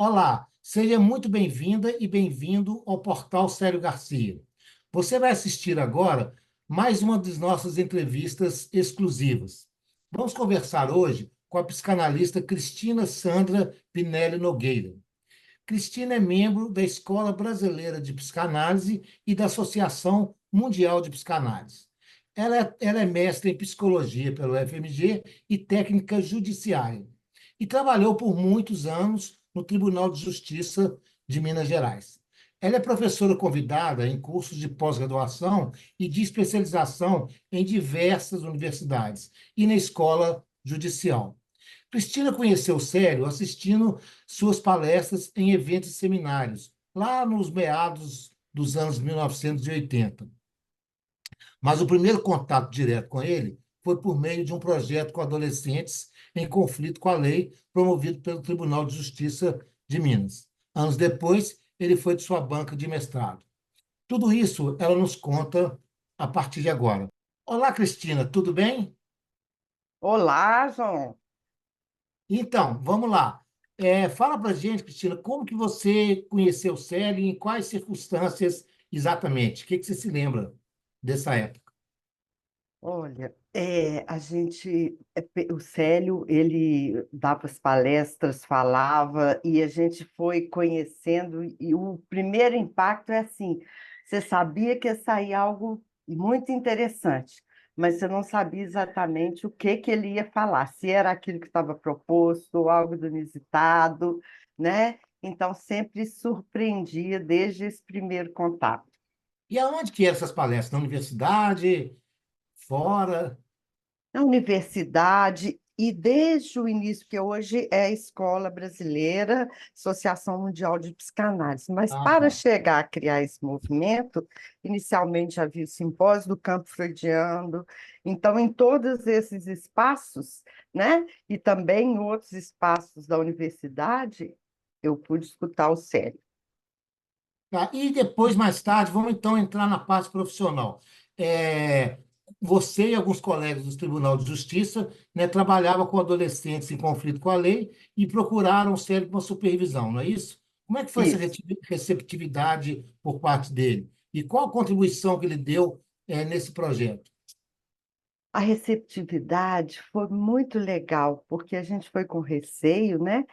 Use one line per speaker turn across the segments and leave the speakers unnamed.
Olá, seja muito bem-vinda e bem-vindo ao Portal Célio Garcia. Você vai assistir agora mais uma das nossas entrevistas exclusivas. Vamos conversar hoje com a psicanalista Cristina Sandra Pinelli Nogueira. Cristina é membro da Escola Brasileira de Psicanálise e da Associação Mundial de Psicanálise. Ela é mestre em psicologia pelo FMG e técnica judiciária, e trabalhou por muitos anos no Tribunal de Justiça de Minas Gerais. Ela é professora convidada em cursos de pós-graduação e de especialização em diversas universidades e na Escola Judicial. Cristina conheceu Célio assistindo suas palestras em eventos e seminários, lá nos meados dos anos 1980. Mas o primeiro contato direto com ele foi por meio de um projeto com adolescentes em conflito com a lei, promovido pelo Tribunal de Justiça de Minas. Anos depois, ele foi de sua banca de mestrado. Tudo isso ela nos conta a partir de agora. Olá, Cristina, tudo bem?
Olá, João.
Então, vamos lá. Fala para a gente, Cristina, como que você conheceu o Célio e em quais circunstâncias exatamente? O que você se lembra dessa época?
Olha, o Célio, ele dava as palestras, falava, e a gente foi conhecendo, e o primeiro impacto é assim, você sabia que ia sair algo muito interessante, mas você não sabia exatamente o que ele ia falar, se era aquilo que estava proposto, ou algo do inusitado, né? Então, sempre surpreendia desde esse primeiro contato.
E aonde que eram essas palestras? Na universidade? Fora?
Na universidade e desde o início, que hoje é a Escola Brasileira, Associação Mundial de Psicanálise. Mas
Ah,
para
tá.
chegar a criar esse movimento, inicialmente havia o simpósio do campo freudiano. Então, em todos esses espaços, né, e também em outros espaços da universidade, eu pude escutar o Célio.
Tá. E depois, mais tarde, vamos então entrar na parte profissional. É, Você e alguns colegas do Tribunal de Justiça, né, trabalhavam com adolescentes em conflito com a lei e procuraram o Célio para uma supervisão, não é isso? Como é que foi essa
Isso.
receptividade por parte dele? E qual a contribuição que ele deu, nesse projeto?
A receptividade foi muito legal, porque a gente foi com receio, né?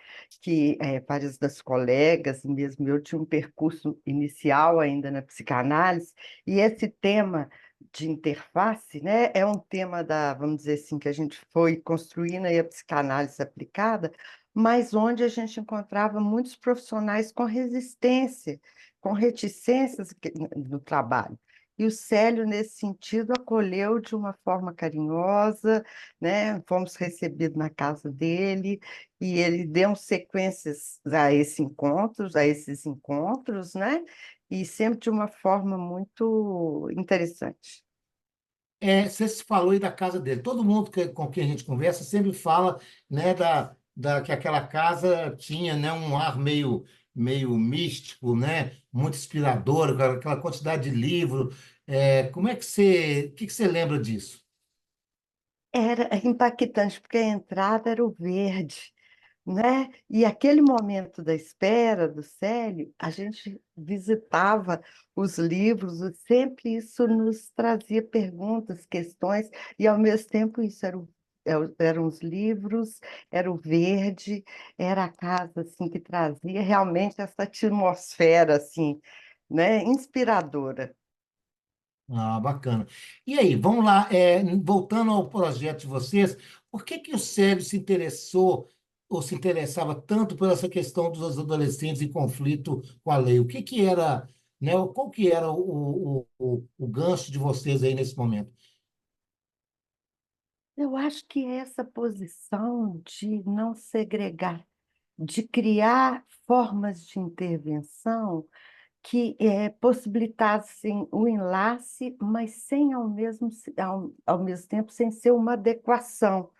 Que várias das colegas, mesmo eu, tinha um percurso inicial ainda na psicanálise, e esse tema de interface, né, é um tema vamos dizer assim, que a gente foi construindo aí a psicanálise aplicada, mas onde a gente encontrava muitos profissionais com resistência, com reticências no trabalho. E o Célio, nesse sentido, acolheu de uma forma carinhosa, né? Fomos recebidos na casa dele e ele deu sequências a esses encontros, né? E sempre de uma forma muito interessante.
Você se falou aí da casa dele. Todo mundo com quem a gente conversa sempre fala, né, que aquela casa tinha, né, um ar meio místico, né, muito inspirador, aquela quantidade de livro. Como é o que você lembra disso?
Era impactante, porque a entrada era o verde, né? E aquele momento da espera do Célio, a gente visitava os livros, e sempre isso nos trazia perguntas, questões, e ao mesmo tempo isso eram os livros, era o verde, era a casa assim que trazia realmente essa atmosfera assim, né? Inspiradora.
Ah, bacana. E aí, vamos lá, voltando ao projeto de vocês, por que que o Sérgio se interessou ou se interessava tanto por essa questão dos adolescentes em conflito com a lei? O que que era, né, qual que era o gancho de vocês aí nesse momento?
Eu acho que essa posição de não segregar, de criar formas de intervenção que possibilitassem o enlace, mas sem ao mesmo tempo sem ser uma adequação,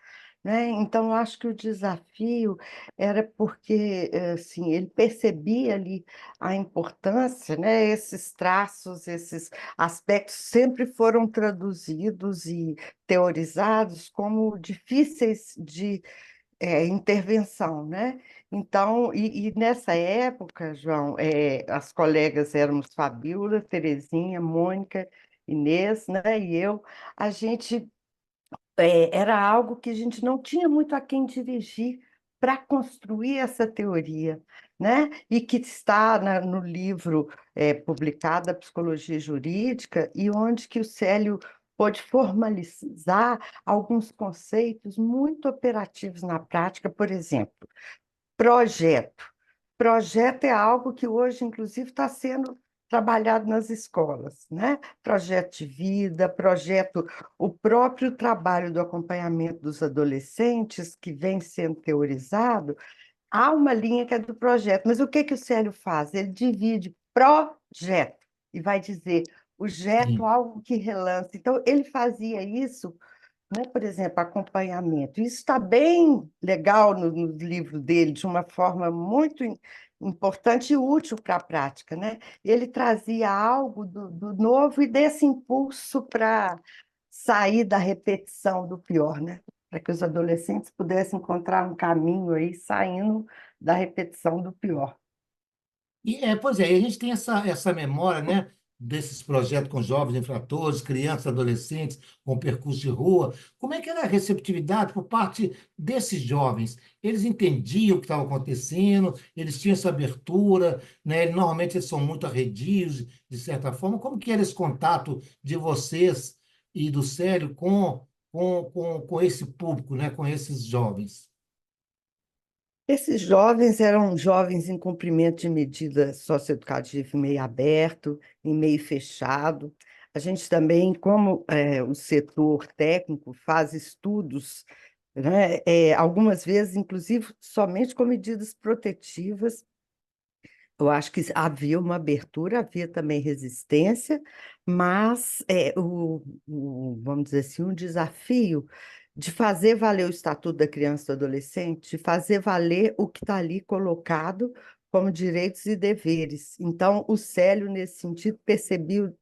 né? Então, eu acho que o desafio era porque assim, ele percebia ali a importância, né? Esses traços, esses aspectos sempre foram traduzidos e teorizados como difíceis intervenção, né? Então, e nessa época, João, as colegas éramos Fabíola, Terezinha, Mônica, Inês, né? E eu, a gente era algo que a gente não tinha muito a quem dirigir para construir essa teoria, né? E que está no livro publicado, A Psicologia Jurídica, e onde que o Célio pôde formalizar alguns conceitos muito operativos na prática, por exemplo, projeto. Projeto é algo que hoje, inclusive, está sendo trabalhado nas escolas, né? Projeto de vida, projeto, o próprio trabalho do acompanhamento dos adolescentes, que vem sendo teorizado, há uma linha que é do projeto. Mas o que que o Célio faz? Ele divide projeto e vai dizer o jeto,
Sim.
algo que relança. Então, ele fazia isso, né? Por exemplo, acompanhamento. Isso está bem legal no livro dele, de uma forma muito importante e útil para a prática, né? Ele trazia algo do novo e desse impulso para sair da repetição do pior, né? Para que os adolescentes pudessem encontrar um caminho aí saindo da repetição do pior.
Pois é, a gente tem essa memória, né, desses projetos com jovens infratores, crianças, adolescentes, com percurso de rua. Como é que era a receptividade por parte desses jovens? Eles entendiam o que estava acontecendo, eles tinham essa abertura, né? Normalmente eles são muito arredios, de certa forma. Como que era esse contato de vocês e do Célio com esse público, né, com esses jovens?
Esses jovens eram jovens em cumprimento de medida socioeducativa em meio aberto, em meio fechado. A gente também, como o setor técnico faz estudos, né, algumas vezes, inclusive, somente com medidas protetivas, eu acho que havia uma abertura, havia também resistência, mas vamos dizer assim, um desafio de fazer valer o Estatuto da Criança e do Adolescente, de fazer valer o que está ali colocado como direitos e deveres. Então, o Célio, nesse sentido, percebeu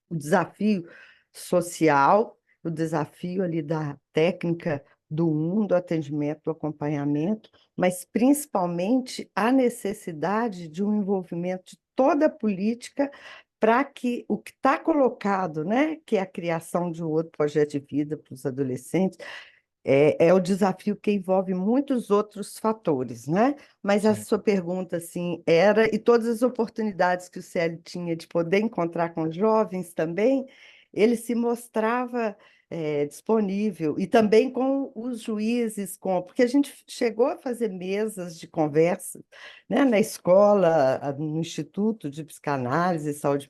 o desafio social, o desafio ali da técnica do do atendimento, do acompanhamento, mas principalmente a necessidade de um envolvimento de toda a política para que o que está colocado, né, que é a criação de um outro projeto de vida para os adolescentes, é o desafio que envolve muitos outros fatores, né? Mas a sua pergunta, assim, era, e todas as oportunidades que o CL tinha de poder encontrar com jovens também, ele se mostrava disponível, e também com os juízes, porque a gente chegou a fazer mesas de conversa, né, na escola, no Instituto de Psicanálise e Saúde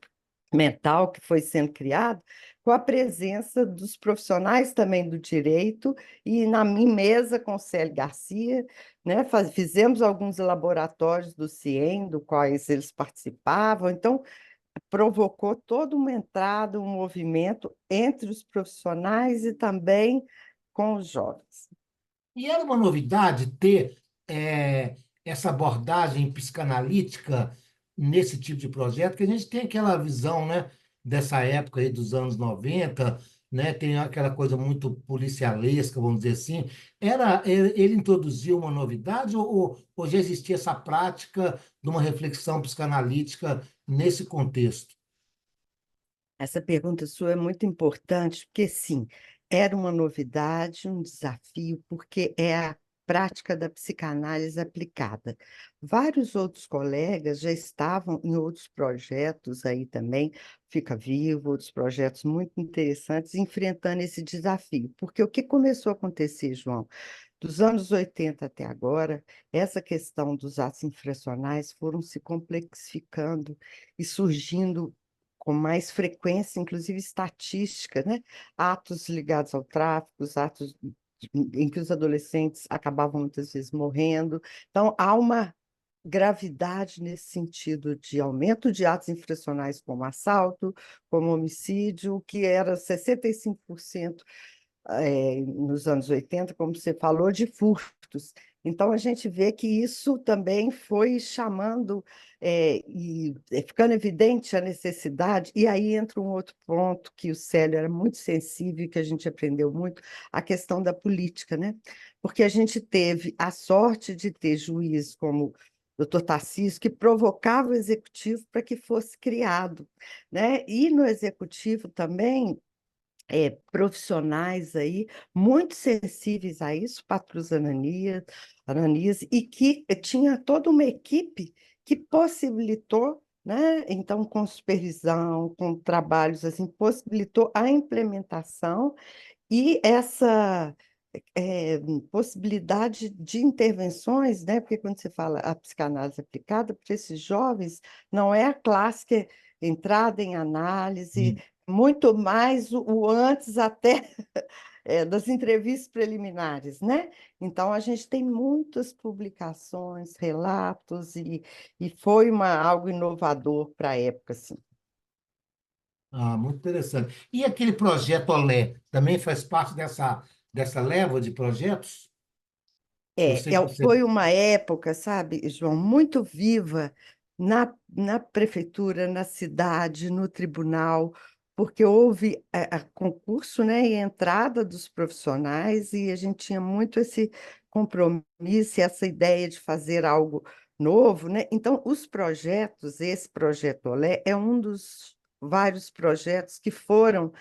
Mental, que foi sendo criado, com a presença dos profissionais também do direito, e na minha mesa com o Célio Garcia, né, fizemos alguns laboratórios do CIEM, do quais eles participavam, então provocou toda uma entrada, um movimento entre os profissionais e também com os jovens.
E era uma novidade ter essa abordagem psicanalítica nesse tipo de projeto, que a gente tem aquela visão, né, dessa época aí dos anos 90, né, tem aquela coisa muito policialesca, vamos dizer assim. Ele introduziu uma novidade ou já existia essa prática de uma reflexão psicanalítica nesse contexto?
Essa pergunta sua é muito importante, porque, sim, era uma novidade, um desafio, porque é a prática da psicanálise aplicada. Vários outros colegas já estavam em outros projetos aí também, Fica Vivo, outros projetos muito interessantes, enfrentando esse desafio. Porque o que começou a acontecer, João? Dos anos 80 até agora, essa questão dos atos infracionais foram se complexificando e surgindo com mais frequência, inclusive estatística, né? Atos ligados ao tráfico, atos em que os adolescentes acabavam muitas vezes morrendo. Então, há uma gravidade nesse sentido de aumento de atos infracionais como assalto, como homicídio, que era 65% nos anos 80, como você falou, de furtos. Então, a gente vê que isso também foi chamando ficando evidente a necessidade, e aí entra um outro ponto que o Célio era muito sensível, e que a gente aprendeu muito, a questão da política, né? Porque a gente teve a sorte de ter juízes como o doutor Tarcísio, que provocava o executivo para que fosse criado, né? E no executivo também profissionais aí muito sensíveis a isso, Patrus Ananias, e que tinha toda uma equipe que possibilitou, né? Então, com supervisão, com trabalhos assim, possibilitou a implementação e essa possibilidade de intervenções, né? Porque quando você fala a psicanálise aplicada para esses jovens, não é a clássica entrada em análise, muito mais o antes até das entrevistas preliminares, né? Então, a gente tem muitas publicações, relatos, e foi algo inovador para a época, assim.
Ah, muito interessante. E aquele projeto Olé também faz parte dessa leva de projetos? Eu sei que você.
Foi uma época, sabe, João, muito viva na prefeitura, na cidade, no tribunal, porque houve concurso, né, e entrada dos profissionais, e a gente tinha muito esse compromisso, e essa ideia de fazer algo novo, né? Então, os projetos, esse projeto Olé é um dos vários projetos que foram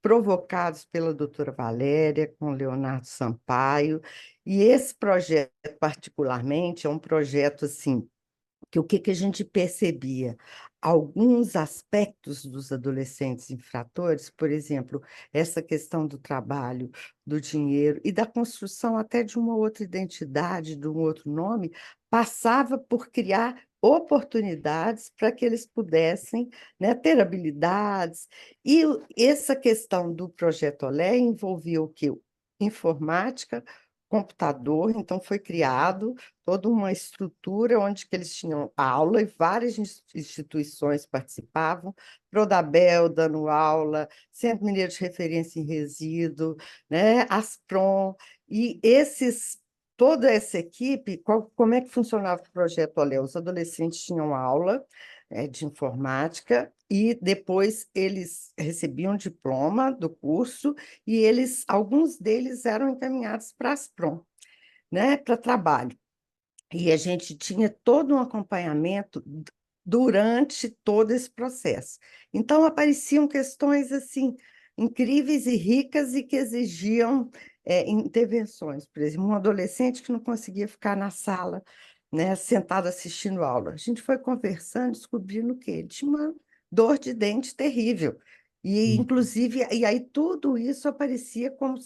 provocados pela doutora Valéria, com Leonardo Sampaio, e esse projeto, particularmente, é um projeto assim, que o que que a gente percebia? Alguns aspectos dos adolescentes infratores, por exemplo, essa questão do trabalho, do dinheiro e da construção até de uma outra identidade, de um outro nome, passava por criar oportunidades para que eles pudessem, né, ter habilidades. E essa questão do projeto Olé envolvia o quê? Informática, computador, então foi criado toda uma estrutura onde que eles tinham aula e várias instituições participavam, Prodabel dando aula, Centro Mineiro de Referência em Resíduo, né, Asprom, e toda essa equipe, como é que funcionava o projeto Olé? Os adolescentes tinham aula de informática e depois eles recebiam diploma do curso e alguns deles eram encaminhados para a Asprom, né, para trabalho. E a gente tinha todo um acompanhamento durante todo esse processo. Então, apareciam questões assim incríveis e ricas e que exigiam intervenções. Por exemplo, um adolescente que não conseguia ficar na sala, né, sentado assistindo aula. A gente foi conversando, descobrindo que ele tinha uma dor de dente terrível. E, inclusive, e aí tudo isso aparecia como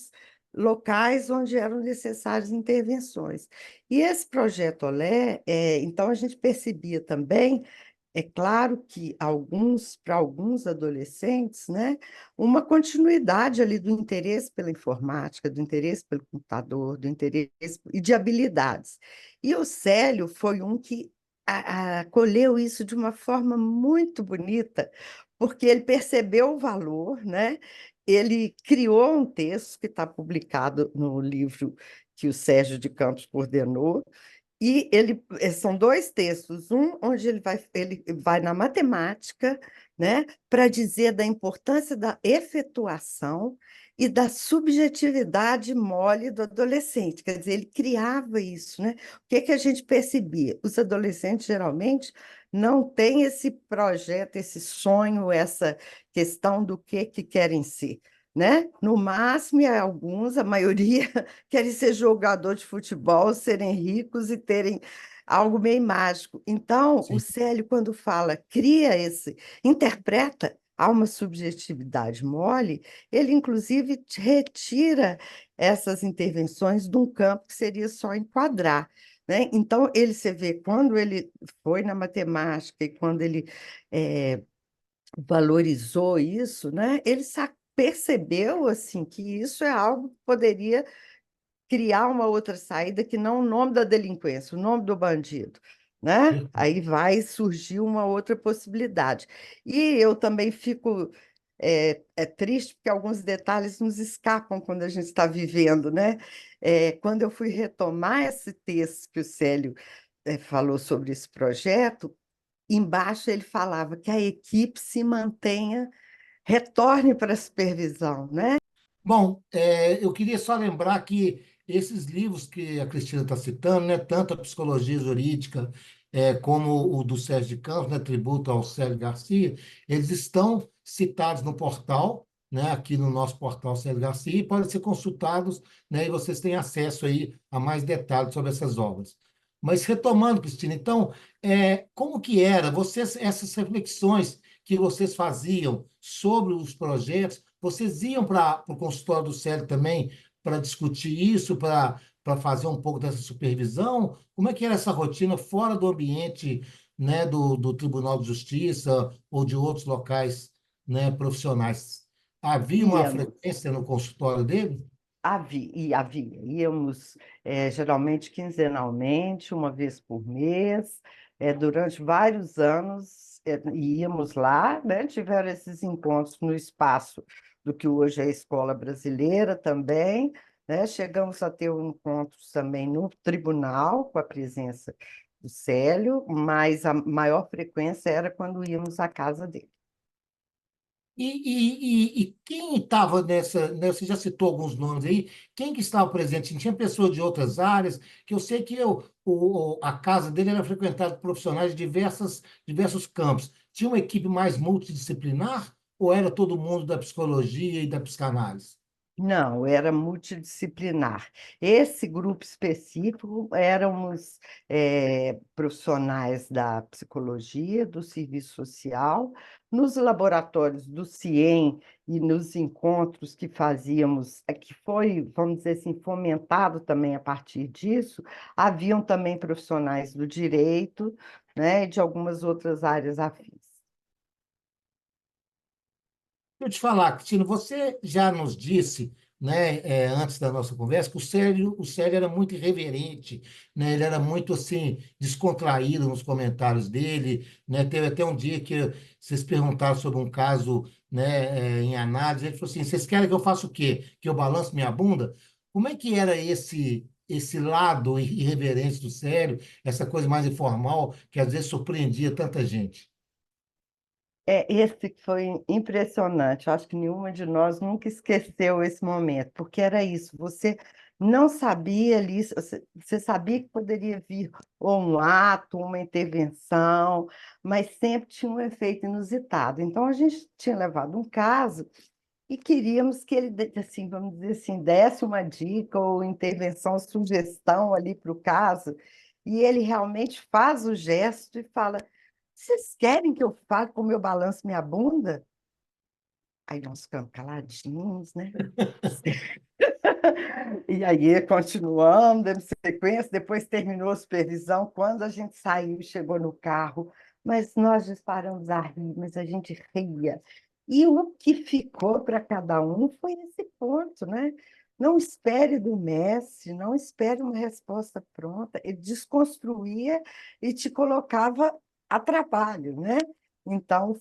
locais onde eram necessárias intervenções. E esse projeto Olé, então a gente percebia também, é claro que para alguns adolescentes, né, uma continuidade ali do interesse pela informática, do interesse pelo computador, do interesse e de habilidades. E o Célio foi um que acolheu isso de uma forma muito bonita, porque ele percebeu o valor, né? Ele criou um texto que está publicado no livro que o Sérgio de Campos coordenou, e são dois textos, um onde ele vai na matemática, né, para dizer da importância da efetuação e da subjetividade mole do adolescente. Quer dizer, ele criava isso, né? O que que a gente percebia? Os adolescentes geralmente não têm esse projeto, esse sonho, essa questão do que querem ser, né? No máximo, alguns, a maioria querem ser jogador de futebol, serem ricos e terem algo meio mágico. Então, o
Sim.
Célio, quando fala, interpreta, há uma subjetividade mole, ele, inclusive, retira essas intervenções de um campo que seria só enquadrar. Né? Então, você vê, quando ele foi na matemática e quando ele eh, valorizou isso, né? Ele percebeu assim que isso é algo que poderia criar uma outra saída que não o nome da delinquência, o nome do bandido, né? Aí vai surgir uma outra possibilidade. E eu também fico é triste porque alguns detalhes nos escapam quando a gente está vivendo, né? Quando eu fui retomar esse texto que o Célio falou sobre esse projeto, embaixo ele falava que a equipe se mantenha, retorne para a supervisão, né?
Bom, eu queria só lembrar que esses livros que a Cristina está citando, né, tanto a Psicologia Jurídica como o do Sérgio de Campos, né, Tributo ao Célio Garcia, eles estão citados no portal, né, aqui no nosso portal Célio Garcia, e podem ser consultados, né, e vocês têm acesso aí a mais detalhes sobre essas obras. Mas retomando, Cristina, então, como que era essas reflexões que vocês faziam sobre os projetos? Vocês iam para o consultório do Célio também para discutir isso, para fazer um pouco dessa supervisão? Como é que era essa rotina fora do ambiente, né, do Tribunal de Justiça ou de outros locais, né, profissionais? Havia uma
Íamos.
frequência no consultório dele?
Havia. Íamos geralmente quinzenalmente, uma vez por mês, durante vários anos íamos lá, né? Tiveram esses encontros no espaço do que hoje é a Escola Brasileira também, né? Chegamos a ter um encontro também no tribunal, com a presença do Célio, mas a maior frequência era quando íamos à casa dele.
E quem estava nessa, né, você já citou alguns nomes aí, quem que estava presente? Tinha pessoas de outras áreas, que eu sei que a casa dele era frequentada por profissionais de diversos campos. Tinha uma equipe mais multidisciplinar ou era todo mundo da psicologia e da psicanálise?
Não, era multidisciplinar. Esse grupo específico éramos profissionais da psicologia, do serviço social, nos laboratórios do CIEM e nos encontros que fazíamos, que foi, vamos dizer assim, fomentado também a partir disso, haviam também profissionais do direito, né, e de algumas outras áreas afins.
Deixa eu te falar, Cristina, você já nos disse, né, antes da nossa conversa, que o Célio era muito irreverente, né, ele era muito assim descontraído nos comentários dele, né, teve até um dia que vocês perguntaram sobre um caso, né, em análise, ele falou assim: vocês querem que eu faça o quê? Que eu balance minha bunda? Como é que era esse lado irreverente do Célio, essa coisa mais informal que às vezes surpreendia tanta gente?
Esse que foi impressionante. Eu acho que nenhuma de nós nunca esqueceu esse momento, porque era isso. Você não sabia ali, você sabia que poderia vir ou um ato, uma intervenção, mas sempre tinha um efeito inusitado. Então a gente tinha levado um caso e queríamos que ele, assim, vamos dizer assim, desse uma dica ou intervenção, sugestão ali para o caso, e ele realmente faz o gesto e fala: vocês querem que eu fale como eu balanço minha bunda? Aí nós ficamos caladinhos, né? E aí continuamos, dando sequência, depois terminou a supervisão. Quando a gente saiu, chegou no carro, mas nós disparamos a rir, mas a gente ria. E o que ficou para cada um foi esse ponto, né? Não espere do mestre, não espere uma resposta pronta. Ele desconstruía e te colocava a trabalho, né? Então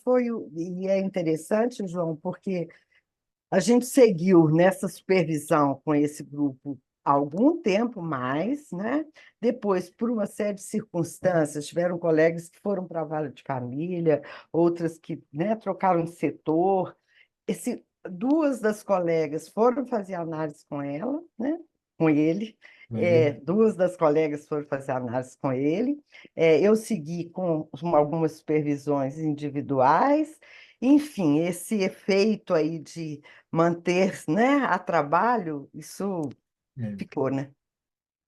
e é interessante, João, porque a gente seguiu nessa supervisão com esse grupo há algum tempo mais, né? Depois, por uma série de circunstâncias, tiveram colegas que foram para a vara de família, outras que, né, trocaram de setor. Duas das colegas foram fazer análise com ela, né? Com ele.
Aí,
Duas das colegas foram fazer análise com ele. Eu segui com algumas supervisões individuais. Enfim, esse efeito aí de manter, né, a trabalho, isso
é.
ficou, né?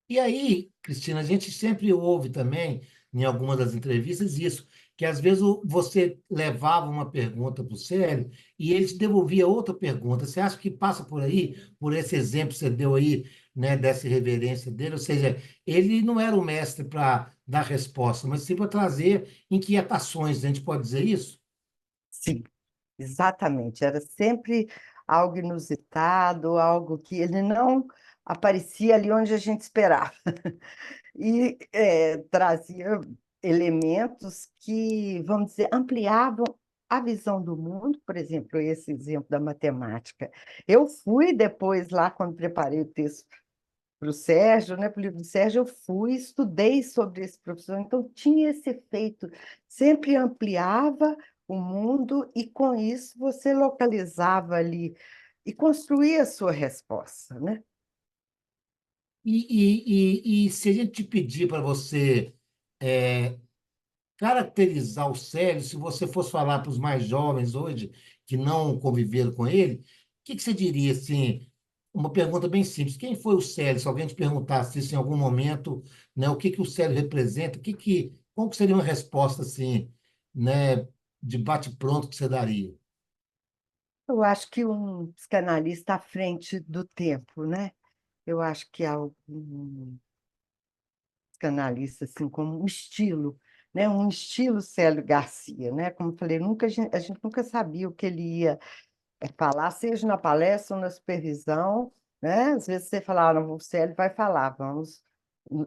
E aí, Cristina, a gente sempre ouve também, em algumas das entrevistas, isso, que às vezes você levava uma pergunta para o Célio e ele te devolvia outra pergunta. Você acha que passa por aí, por esse exemplo que você deu aí, né, dessa irreverência dele? Ou seja, ele não era o mestre para dar resposta, mas sim para trazer inquietações, a gente pode dizer isso?
Sim, exatamente. Era sempre algo inusitado, algo que ele não aparecia ali onde a gente esperava. E trazia elementos que, vamos dizer, ampliavam a visão do mundo, por exemplo, esse exemplo da matemática. Eu fui depois lá, quando preparei o texto para o Sérgio, né, para o livro do Sérgio, eu fui, estudei sobre esse professor, então tinha esse efeito, sempre ampliava o mundo e com isso você localizava ali e construía a sua resposta, né?
E se a gente te pedir para você é, caracterizar o Célio, se você fosse falar para os mais jovens hoje, que não conviveram com ele, o que que você diria assim? Uma pergunta bem simples. Quem foi o Célio? Se alguém te perguntasse isso em algum momento, né, o que que o Célio representa, qual que seria uma resposta assim, né, de bate-pronto que você daria?
Eu acho que um psicanalista à frente do tempo, né? Eu acho que é um psicanalista assim como um estilo, né? Um estilo Célio Garcia, né? Como eu falei, a gente nunca sabia o que ele ia falar, seja na palestra ou na supervisão, né? Às vezes você fala, ah, não, o Célio vai falar, vamos,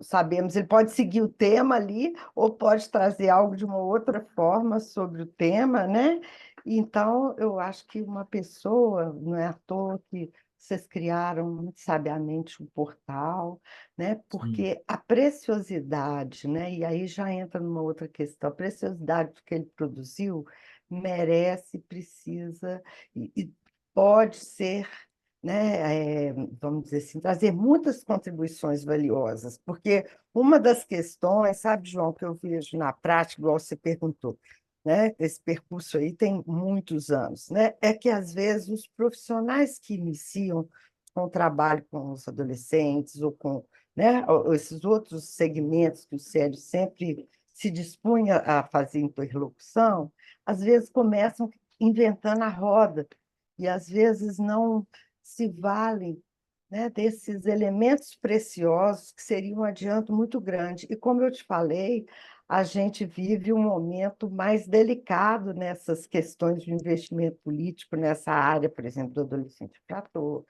sabemos, ele pode seguir o tema ali, ou pode trazer algo de uma outra forma sobre o tema, né? Então, eu acho que uma pessoa, não é à toa que vocês criaram muito sabiamente um portal, né?
Sim,
Porque a preciosidade, né? E aí já entra numa outra questão, a preciosidade do que ele produziu merece, precisa e pode ser, né, vamos dizer assim, trazer muitas contribuições valiosas, porque uma das questões, sabe, João, que eu vejo na prática, igual você perguntou, né, esse percurso aí tem muitos anos, né, é que às vezes os profissionais que iniciam com o trabalho com os adolescentes ou com, né, esses outros segmentos que o Célio sempre se dispunha a fazer interlocução, às vezes começam inventando a roda e às vezes não se valem, né, desses elementos preciosos que seriam um adianto muito grande. E como eu te falei, a gente vive um momento mais delicado nessas questões de investimento político, nessa área, por exemplo, do adolescente infrator,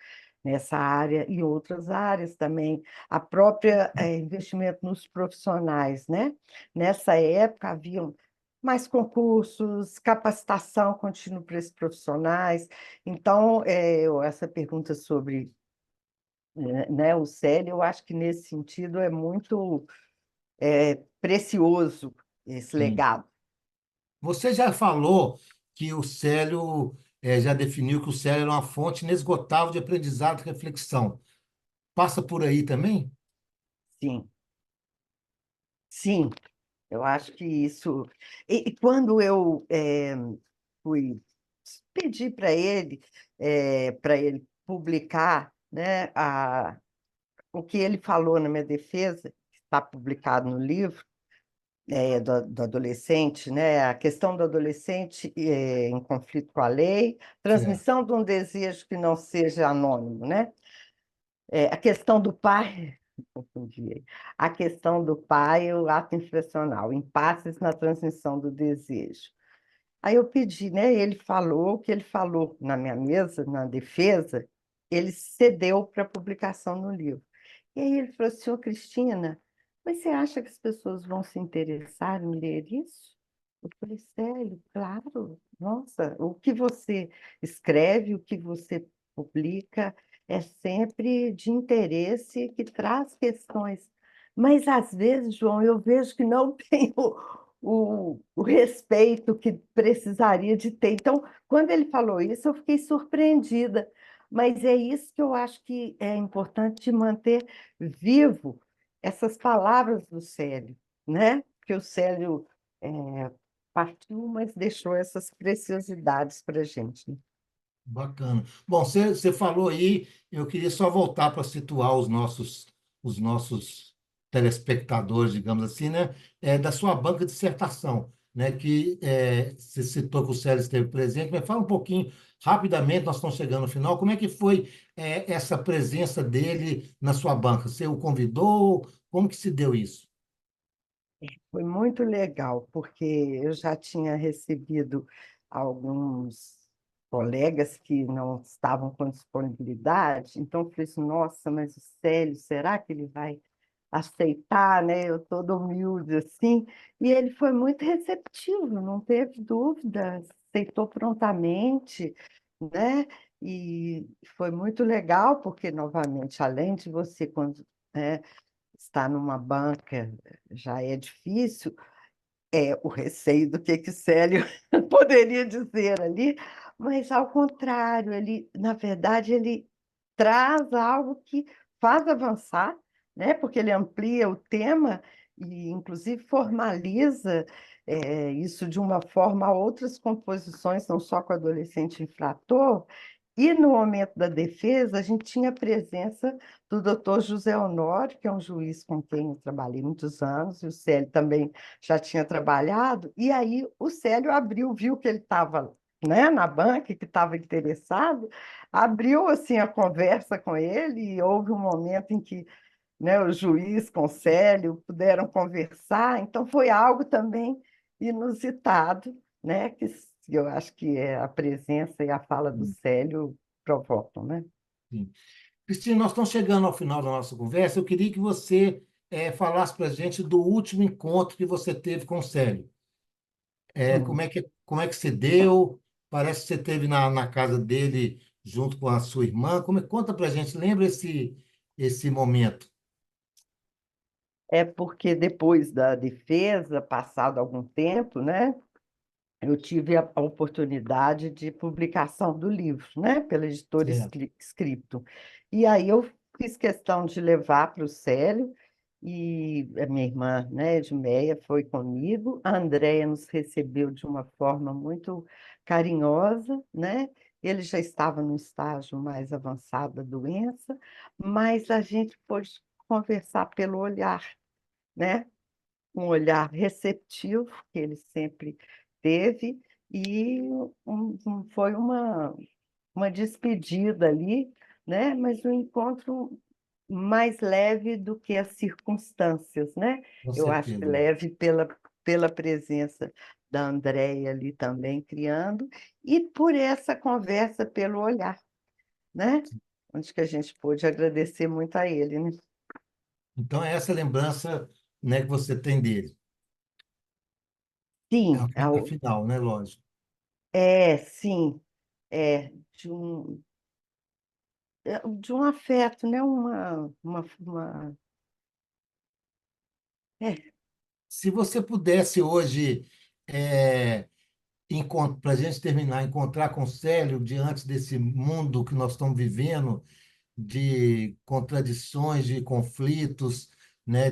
nessa área e outras áreas também. A própria investimento nos profissionais, né? Nessa época haviam mais concursos, capacitação contínua para esses profissionais. Então, essa pergunta sobre, né, o Célio, eu acho que nesse sentido é muito precioso esse
sim.
legado.
Você já falou que o Célio, já definiu que o Célio é uma fonte inesgotável de aprendizado e reflexão. Passa por aí também?
Sim, sim, eu acho que isso. E quando eu fui pedir para ele publicar, né, o que ele falou na minha defesa, que está publicado no livro, do adolescente, né? A questão do adolescente em conflito com a lei,
Certo.
transmissão de um desejo que não seja anônimo, né? A questão do pai, confundi aí. A questão do pai, o ato infracional, impasses na transmissão do desejo. Aí eu pedi, né? Ele falou o que ele falou na minha mesa, na defesa, ele cedeu para publicação no livro. E aí ele falou, senhor Cristina, mas você acha que as pessoas vão se interessar em ler isso? Eu falei, sério, claro. Nossa, o que você escreve, o que você publica é sempre de interesse que traz questões. Mas às vezes, João, eu vejo que não tem o respeito que precisaria de ter. Então, quando ele falou isso, eu fiquei surpreendida. Mas é isso que eu acho que é importante manter vivo essas palavras do Célio, né? Porque o Célio partiu, mas deixou essas preciosidades para a gente, né?
Bacana. Bom, você falou aí, eu queria só voltar para situar os nossos telespectadores, digamos assim, né, da sua banca de dissertação, né, que você citou que o Célio esteve presente, mas fala um pouquinho, rapidamente, nós estamos chegando no final, como é que foi essa presença dele na sua banca? Você o convidou? Como que se deu isso?
Foi muito legal, porque eu já tinha recebido alguns colegas que não estavam com disponibilidade, então eu falei assim, nossa, mas o Célio, será que ele vai aceitar, né? Eu toda humilde assim, e ele foi muito receptivo, não teve dúvidas. aceitou prontamente, né? E foi muito legal, porque, novamente, além de você, quando, né, está numa banca, já é difícil, o receio do que Célio poderia dizer ali, mas, ao contrário, ele, na verdade, ele traz algo que faz avançar, né? Porque ele amplia o tema e, inclusive, formaliza isso de uma forma a outras composições, não só com o adolescente infrator. E, no momento da defesa, a gente tinha a presença do doutor José Honório, que é um juiz com quem eu trabalhei muitos anos, e o Célio também já tinha trabalhado, e aí o Célio abriu, viu que ele estava, né, na banca, que estava interessado, abriu assim a conversa com ele, e houve um momento em que, né, o juiz com o Célio puderam conversar, então foi algo também inusitado, né, que eu acho que a presença e a fala do
Sim,
Célio provocam, né?
sim. Cristina, nós estamos chegando ao final da nossa conversa. Eu queria que você falasse para a gente do último encontro que você teve com o Célio.
Hum.
Como é que você deu? Parece que você esteve na casa dele junto com a sua irmã. Conta para a gente, lembra esse momento?
É porque depois da defesa, passado algum tempo, né, eu tive a oportunidade de publicação do livro, né, pela editora
Certo.
Scripto. E aí eu fiz questão de levar para o Célio, e a minha irmã, né, Edmeia, foi comigo. A Andréia nos recebeu de uma forma muito carinhosa, né? Ele já estava no estágio mais avançado da doença, mas a gente pôde conversar pelo olhar, né? Um olhar receptivo que ele sempre teve, e foi uma despedida ali, né? Mas um encontro mais leve do que as circunstâncias, né?
Com
Eu acho que
certeza.
leve pela presença da Andréia ali também criando, e por essa conversa pelo olhar, né? Onde que a gente pôde agradecer muito a ele, né?
Então, é essa lembrança, né, que você tem dele.
Sim,
Afinal, né? Lógico.
sim, de de um afeto, né? É,
Se você pudesse hoje, para a gente terminar, encontrar com o Célio diante desse mundo que nós estamos vivendo, de contradições, de conflitos, né,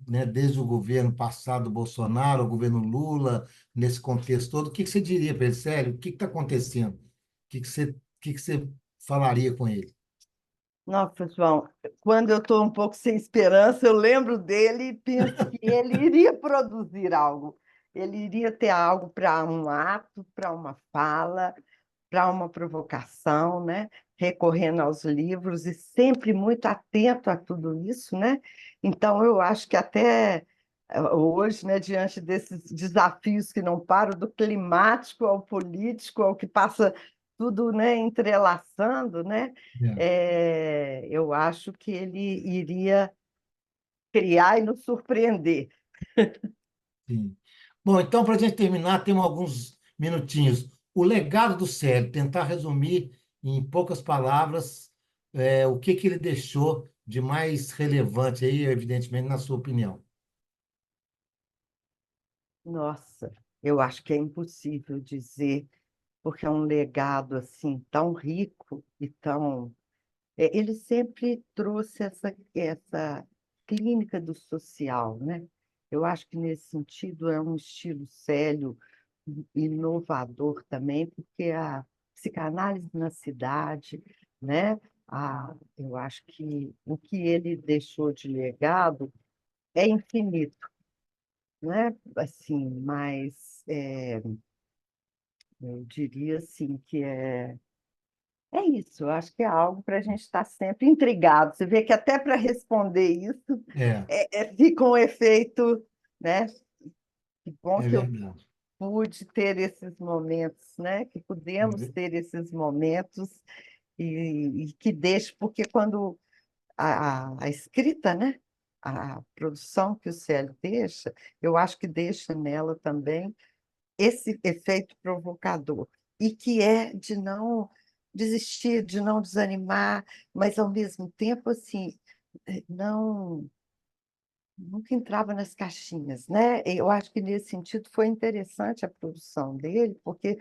né, desde o governo passado, Bolsonaro, o governo Lula, nesse contexto todo, o que que você diria para ele, Célio? O que está acontecendo? O que que você falaria com ele?
nossa, João, quando eu estou um pouco sem esperança, eu lembro dele e penso que ele iria produzir algo. Ele iria ter algo para um ato, para uma fala, para uma provocação, né? Recorrendo aos livros e sempre muito atento a tudo isso, né? Então, eu acho que até hoje, né, diante desses desafios que não param, do climático ao político, ao que passa tudo, né, entrelaçando, né?
É,
Eu acho que ele iria criar e nos surpreender.
sim. Bom, então, para a gente terminar, temos alguns minutinhos. O legado do Célio, tentar resumir em poucas palavras, o que que ele deixou de mais relevante aí, evidentemente, na sua opinião.
Nossa, eu acho que é impossível dizer, porque é um legado assim tão rico e tão. Ele sempre trouxe essa clínica do social, né? Eu acho que nesse sentido é um estilo sério, inovador também, porque a psicanálise na cidade, né? Eu acho que o que ele deixou de legado é infinito, né? Assim, mas eu diria assim que é isso. Eu acho que é algo para a gente estar sempre intrigado. Você vê que até para responder isso
É,
fica um efeito, né? Que bom
é
que eu
verdade.
pude ter esses momentos, né? Que
É
pudemos
ver-
ter esses momentos, e que deixe, porque quando a escrita, né? A produção que o Célio deixa, eu acho que deixa nela também esse efeito provocador, e que é de não desistir, de não desanimar, mas ao mesmo tempo assim, não nunca entrava nas caixinhas, né? Eu acho que nesse sentido foi interessante a produção dele, porque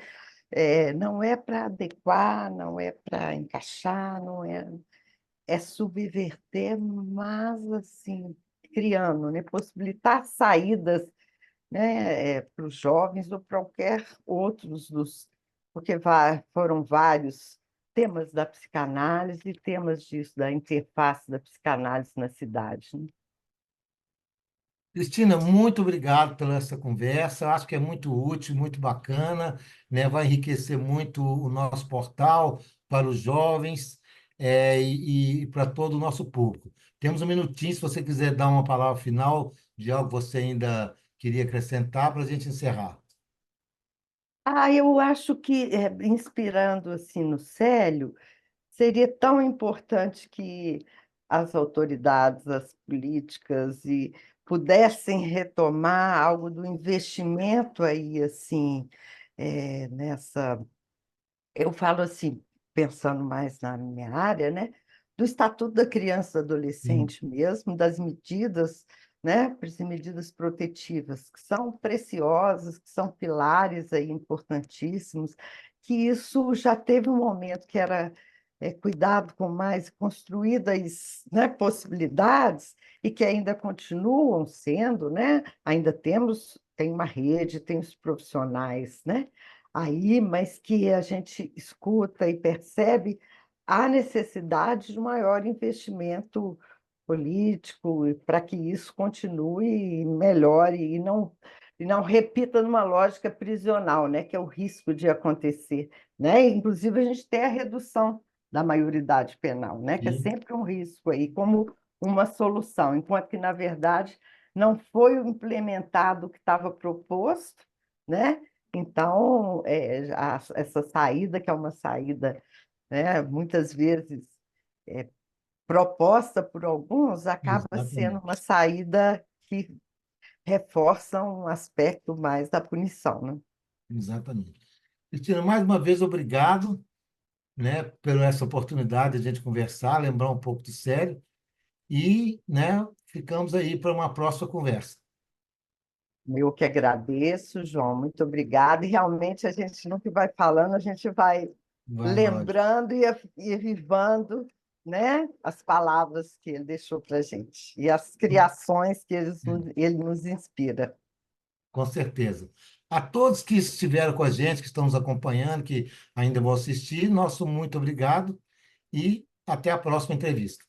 não é para adequar, não é para encaixar, não é, é subverter, mas assim, criando, né? Possibilitar saídas, né, para os jovens ou para qualquer outros dos, porque foram vários temas da psicanálise, temas disso, da interface da psicanálise na cidade, né?
Cristina, muito obrigado pela essa conversa. Eu acho que é muito útil, muito bacana, né? Vai enriquecer muito o nosso portal para os jovens, e para todo o nosso público. Temos um minutinho, se você quiser dar uma palavra final de algo que você ainda queria acrescentar para a gente encerrar.
Ah, eu acho que, inspirando assim no Célio, seria tão importante que as autoridades, as políticas pudessem retomar algo do investimento aí assim, nessa. Eu falo assim, pensando mais na minha área, né, do Estatuto da Criança e do
Sim,
Adolescente mesmo, das medidas, né, as medidas protetivas, que são preciosas, que são pilares aí importantíssimos, que isso já teve um momento que era cuidado com mais construídas, né, possibilidades, e que ainda continuam sendo, né, ainda tem uma rede, tem os profissionais, né, aí, mas que a gente escuta e percebe a necessidade de maior investimento político para que isso continue e melhore e não repita numa lógica prisional, né, que é o risco de acontecer, né? Inclusive a gente tem a redução da maioridade penal, né, que é
sim,
sempre um risco aí como uma solução, enquanto que na verdade não foi implementado o que estava proposto, né? Então, essa saída, que é uma saída, né, muitas vezes é, proposta por alguns, acaba sendo uma
exatamente.
saída que reforça um aspecto mais da punição, né?
Exatamente. Cristina, mais uma vez, obrigado, né, por essa oportunidade de a gente conversar, lembrar um pouco de sério e, né, ficamos aí para uma próxima conversa.
Eu que agradeço, João, muito obrigada. E realmente a gente, no que vai falando, a gente vai
Vai, lógico.
lembrando e vivando, né, as palavras que ele deixou para a gente e as criações que ele nos inspira.
Com certeza. A todos que estiveram com a gente, que estão nos acompanhando, que ainda vão assistir, nosso muito obrigado e até a próxima entrevista.